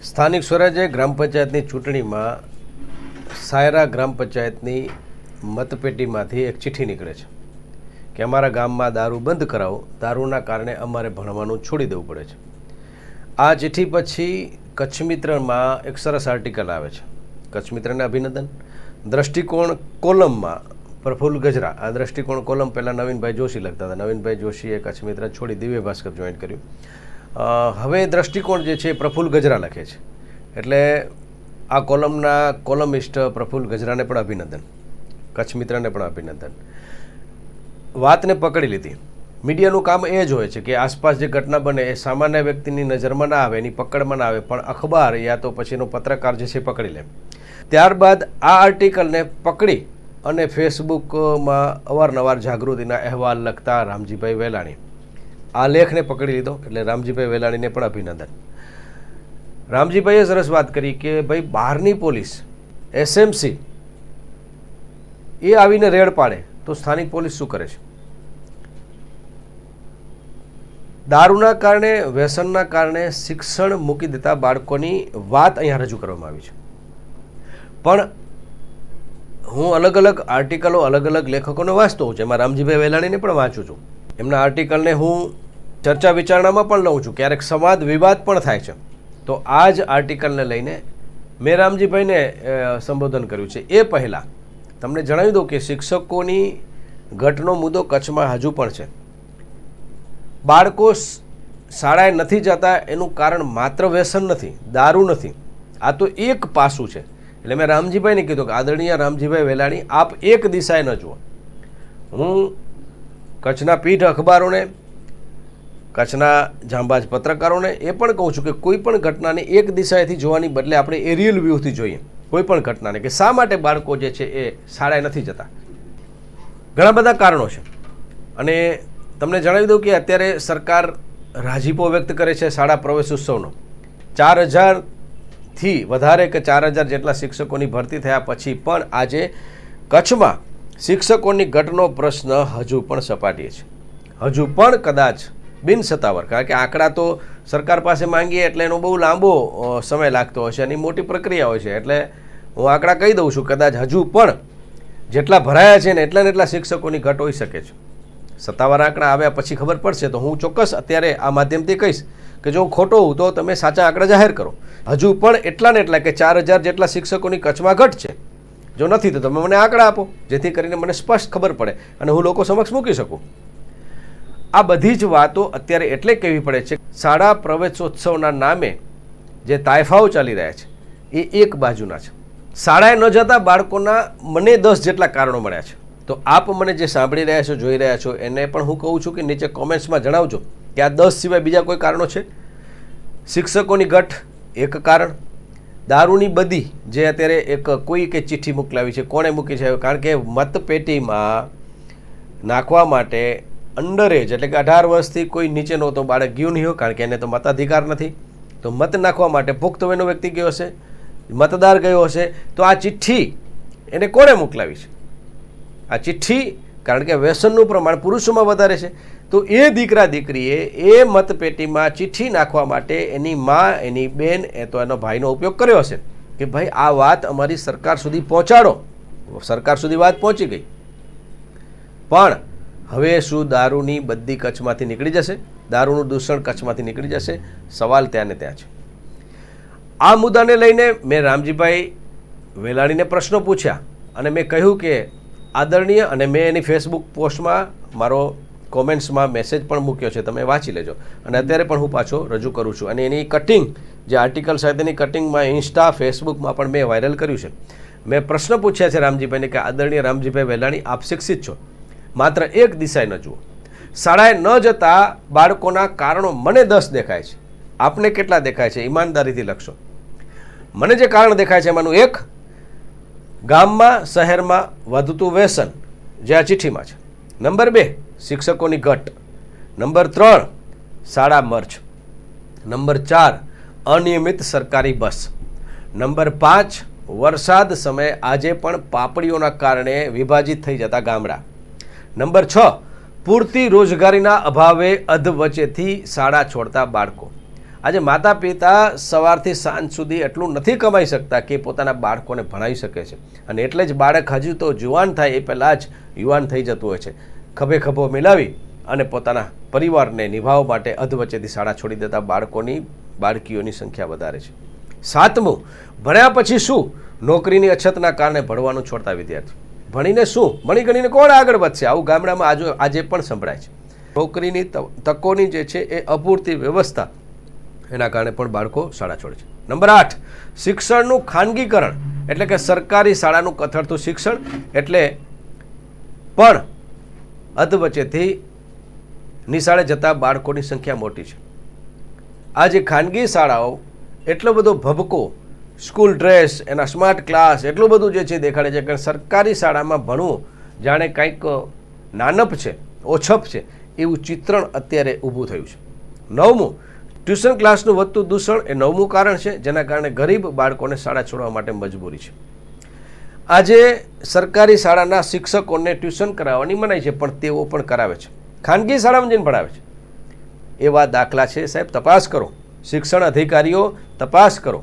સ્થાનિક સ્વરાજ્ય ગ્રામ પંચાયતની ચૂંટણીમાં સાયરા ગ્રામ પંચાયતની મતપેટીમાંથી એક ચિઠ્ઠી નીકળે છે કે અમારા ગામમાં દારૂ બંધ કરાવો, દારૂના કારણે અમારે ભણવાનું છોડી દેવું પડે છે. આ ચિઠ્ઠી પછી કચ્છ મિત્રમાં એક સરસ આર્ટિકલ આવે છે. કચ્છ મિત્રને અભિનંદન. દ્રષ્ટિકોણ કોલમમાં પ્રફુલ્લ ગજરા, આ દ્રષ્ટિકોણ કોલમ પહેલાં નવીનભાઈ જોશી લખતા હતા. નવીનભાઈ જોશીએ કચ્છ મિત્ર છોડી દિવ્ય ભાસ્કર જોઈન્ટ કર્યું. હવે દ્રષ્ટિકોણ જે છે એ પ્રફુલ્લ ગજરા લખે છે. એટલે આ કોલમના કોલમિસ્ટ પ્રફુલ્લ ગજરાને પણ અભિનંદન, કચ્છ મિત્રને પણ અભિનંદન. વાતને પકડી લીધી. મીડિયાનું કામ એ જ હોય છે કે આસપાસ જે ઘટના બને એ સામાન્ય વ્યક્તિની નજરમાં ના આવે, એની પકડમાં ના આવે, પણ અખબાર યા તો પછીનો પત્રકાર જે છે પકડી લે. ત્યારબાદ આ આર્ટિકલને પકડી અને ફેસબુકમાં અવારનવાર જાગૃતિના અહેવાલ લખતા રામજીભાઈ વેલાણી આ લેખને પકડી લીધો. એટલે રામજીભાઈ વેલાણીને પણ અભિનંદન. રામજીભાઈએ સરસ વાત કરી કે ભાઈ બહારની પોલીસ એસએમસી એ આવીને રેડ પાડે તો સ્થાનિક પોલીસ શું કરે છે? દારૂના કારણે, વ્યસનના કારણે શિક્ષણ મૂકી દેતા બાળકોની વાત અહીંયા રજૂ કરવામાં આવી છે. પણ હું અલગ અલગ આર્ટિકલો, અલગ અલગ લેખકોને વાંચતો હોઉં છું. એમાં રામજીભાઈ વેલાણીને પણ વાંચું છું. એમના આર્ટિકલને હું ચર્ચા વિચારણામાં પણ લઉં છું. ક્યારેક સંવાદ વિવાદ પણ થાય છે. તો આ જ આર્ટિકલને લઈને મેં રામજીભાઈને સંબોધન કર્યું છે. એ પહેલાં તમને જણાવી દઉં કે શિક્ષકોની ઘટનો મુદ્દો કચ્છમાં હજુ પણ છે. બાળકો શાળાએ નથી જતા એનું કારણ માત્ર વ્યસન નથી, દારૂ નથી. આ તો એક પાસું છે. એટલે મેં રામજીભાઈને કીધું કે આદરણીય રામજીભાઈ વેલાણી, આપ એક દિશાએ ન જુઓ. હું કચ્છના પીઠ અખબારોને, કચ્છના જાંબાજ પત્રકારોને એ પણ કહું છું કે કોઈ પણ ઘટનાને એક દિશાએથી જોવાની બદલે આપણે એરિયલ વ્યૂથી જોઈએ કોઈ પણ ઘટનાને, કે શા માટે બાળકો જે છે એ શાળાએ નથી જતા. ઘણા બધા કારણો છે. અને તમને જણાવી દઉં કે અત્યારે સરકાર રાજીપો વ્યક્ત કરે છે શાળા પ્રવેશ ઉત્સવનો. 4000થી વધારે કે 4000 જેટલા શિક્ષકોની ભરતી થયા પછી પણ આજે કચ્છમાં શિક્ષકોની ઘટનો પ્રશ્ન હજુ પણ સપાટીએ છે. હજુ પણ કદાચ બિન સત્તાવાર, કારણ કે આંકડા તો સરકાર પાસે માંગીએ એટલે એનો બહુ લાંબો સમય લાગતો હોય છે, એની મોટી પ્રક્રિયા હોય છે. એટલે હું આંકડા કહી દઉં છું, કદાચ હજુ પણ જેટલા ભરાયા છે ને એટલા શિક્ષકોની ઘટ હોઈ શકે છે. સત્તાવાર આંકડા આવ્યા પછી ખબર પડશે. તો હું ચોક્કસ અત્યારે આ માધ્યમથી કહીશ કે જો હું ખોટો હોઉં તો તમે સાચા આંકડા જાહેર કરો. હજુ પણ એટલા ને એટલા કે 4000 જેટલા શિક્ષકોની કચ્છમાં ઘટ છે. જો નથી તો તમે મને આંકડા આપો, જેથી કરીને મને સ્પષ્ટ ખબર પડે અને હું લોકો સમક્ષ મૂકી શકું. આ બધી જ વાતો અત્યારે એટલે કહેવી પડે છે. શાળા પ્રવેશોત્સવના નામે જે તાયફાઓ ચાલી રહ્યા છે એ એક બાજુના છે. શાળાએ ન જતા બાળકોના મને 10 જેટલા કારણો મળ્યા છે. તો આપ મને જે સાંભળી રહ્યા છો, જોઈ રહ્યા છો, એને પણ હું કહું છું કે નીચે કોમેન્ટ્સમાં જણાવજો કે આ 10 સિવાય બીજા કોઈ કારણો છે. શિક્ષકોની ઘટ એક કારણ. દારૂની બદી જે અત્યારે એક કોઈ કે ચિઠ્ઠી મોકલાવી છે, કોણે મૂકી છે? કારણ કે મતપેટીમાં નાખવા માટે અંડર એજ એટલે કે 18 વર્ષથી કોઈ નીચેનો તો બાળક ગયું નહીં હોય, કારણ કે એને તો મતાધિકાર નથી. તો મત નાખવા માટે પુખ્ત વયનો વ્યક્તિ ગયો હશે, મતદાર ગયો હશે. તો આ ચિઠ્ઠી એને કોણે મોકલાવી છે? આ ચિઠ્ઠી, કારણ કે વ્યસનનું પ્રમાણ પુરુષોમાં વધારે છે, તો એ દીકરા દીકરીએ એ મતપેટીમાં ચિઠ્ઠી નાખવા માટે એની મા, એની બેન, એ તો એનો ભાઈનો ઉપયોગ કર્યો હશે કે ભાઈ આ વાત અમારી સરકાર સુધી પહોંચાડો. સરકાર સુધી વાત પહોંચી ગઈ. પણ હવે શું દારૂની બદી કચ્છમાંથી નીકળી જશે? દારૂનું દૂષણ કચ્છમાંથી નીકળી જશે? સવાલ ત્યાં ને ત્યાં છે. આ મુદ્દાને લઈને મેં રામજીભાઈ વેલાણીને પ્રશ્નો પૂછ્યા અને મેં કહ્યું કે આદરણીય, અને મેં એની ફેસબુક પોસ્ટમાં મારો કોમેન્ટ્સમાં મેસેજ પણ મૂક્યો છે, તમે વાંચી લેજો. અને અત્યારે પણ હું પાછો રજૂ કરું છું. અને એની કટિંગ, જે આર્ટિકલ સાથેની કટિંગમાં ઇન્સ્ટા, ફેસબુકમાં પણ મેં વાયરલ કર્યું છે. મેં પ્રશ્ન પૂછ્યા છે રામજીભાઈને કે આદરણીય રામજીભાઈ વેલાણી, આપ શિક્ષિત છો, માત્ર એક દિશાએ ન જુઓ. શાળાએ ન જતા બાળકોના કારણો મને 10 દેખાય છે. આપને કેટલા દેખાય છે? ઈમાનદારીથી લખશો. મને જે કારણ દેખાય છે એમાંનું એક, ગામમાં, શહેરમાં વધતું વ્યસન જે આ ચિઠ્ઠીમાં છે. નંબર 2, શિક્ષકોની ઘટ. નંબર 3, શાળા મર્જ. નંબર 4, અનિયમિત સરકારી બસ. નંબર 5, વરસાદ સમયે આજે પણ પાપડીઓના કારણે વિભાજિત થઈ જતા ગામડા. નંબર 6, પૂરતી રોજગારીના અભાવે અધવચ્ચેથી શાળા છોડતા બાળકો. આજે માતા પિતા સવારથી સાંજ સુધી એટલું નથી કમાઈ શકતા કે પોતાના બાળકોને ભણાવી શકે છે, અને એટલે જ બાળક હજુ તો જુવાન થાય એ પહેલાં જ યુવાન થઈ જતું હોય છે. ખભે ખભો મિલાવી અને પોતાના પરિવારને નિભાવવા માટે અધવચ્ચેથી શાળા છોડી દેતા બાળકીઓની સંખ્યા વધારે છે. 7મું, ભણ્યા પછી શું? નોકરીની અછતના કારણે ભણવાનું છોડતા વિદ્યાર્થી. ભણીને શું? ભણી ગણીને કોણ આગળ વધશે? આવું ગામડામાં આજે પણ સંભળાય છે. નોકરીની તકોની જે છે એ અપૂરતી વ્યવસ્થા, એના કારણે પણ બાળકો શાળા છોડે છે. નંબર 8, શિક્ષણનું ખાનગીકરણ, એટલે કે સરકારી શાળાનું કથળતું શિક્ષણ, એટલે પણ અધવચ્ચેથી નિશાળે જતા બાળકોની સંખ્યા મોટી છે. આજે ખાનગી શાળાઓ એટલો બધો ભભકો, સ્કૂલ ડ્રેસ, એના સ્માર્ટ ક્લાસ, એટલું બધું જે છે દેખાડે છે કે સરકારી શાળામાં ભણવું જાણે કંઈક નાનપ છે, ઓછપ છે, એવું ચિત્રણ અત્યારે ઊભું થયું છે. 9મું, ટ્યુશન ક્લાસનું વધતું દૂષણ એ 9મું કારણ છે, જેના કારણે ગરીબ બાળકોને શાળા છોડવા માટે મજબૂરી છે. આજે સરકારી શાળાના શિક્ષકોને ટ્યુશન કરાવવાની મનાઈ છે, પણ તેઓ પણ કરાવે છે, ખાનગી શાળામાં જઈને ભણાવે છે. એવા દાખલા છે સાહેબ, તપાસ કરો, શિક્ષણ અધિકારીઓ તપાસ કરો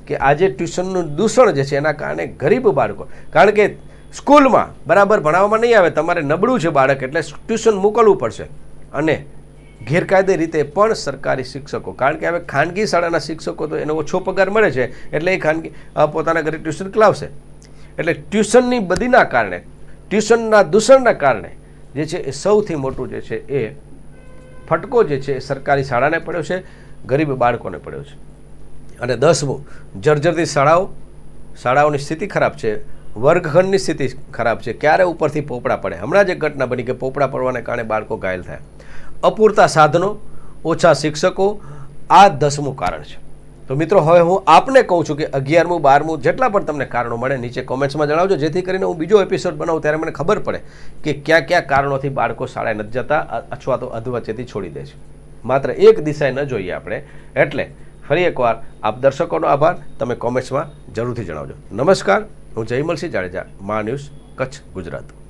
કે આજે ટ્યુશનનું દૂષણ જે છે એના કારણે ગરીબ બાળકો, કારણ કે સ્કૂલમાં બરાબર ભણાવવામાં નહીં આવે, તમારે નબળું છે બાળક એટલે ટ્યુશન મોકલવું પડશે, અને ગેરકાયદે રીતે પણ સરકારી શિક્ષકો, કારણ કે હવે ખાનગી શાળાના શિક્ષકો તો એને ઓછો પગાર મળે છે એટલે એ ખાનગી પોતાના ઘરે ટ્યુશન કલાવશે. એટલે ટ્યુશનની બદીના કારણે, ટ્યુશનના દૂષણના કારણે જે છે એ સૌથી મોટું જે છે એ ફટકો જે છે એ સરકારી શાળાને પડ્યો છે, ગરીબ બાળકોને પડ્યો છે. અને 10મું, જર્જરતી શાળાઓની સ્થિતિ ખરાબ છે, વર્ગખંડની સ્થિતિ ખરાબ છે, ક્યારે ઉપરથી પોપડા પડે. હમણાં જ એક ઘટના બની કે પોપડા પડવાને કારણે બાળકો ઘાયલ થયા. અપૂરતા સાધનો, ઓછા શિક્ષકો, આ 10મું કારણ છે. તો મિત્રો, હવે હું આપને કહું છું કે 11મું, 12મું જેટલા પણ તમને કારણો મળે નીચે કોમેન્ટ્સમાં જણાવજો, જેથી કરીને હું બીજો એપિસોડ બનાવું ત્યારે મને ખબર પડે કે કયા કયા કારણોથી બાળકો શાળાએ નથી જતા અથવા તો અધવચ્ચેથી છોડી દે છે. માત્ર એક દિશાએ ન જોઈએ આપણે. એટલે ફરી એકવાર આપ દર્શકોનો આભાર. તમે કોમેન્ટ્સમાં જરૂરથી જણાવજો. નમસ્કાર, હું જયમલસિંહ જાડેજા, મા ન્યૂઝ, કચ્છ, ગુજરાત.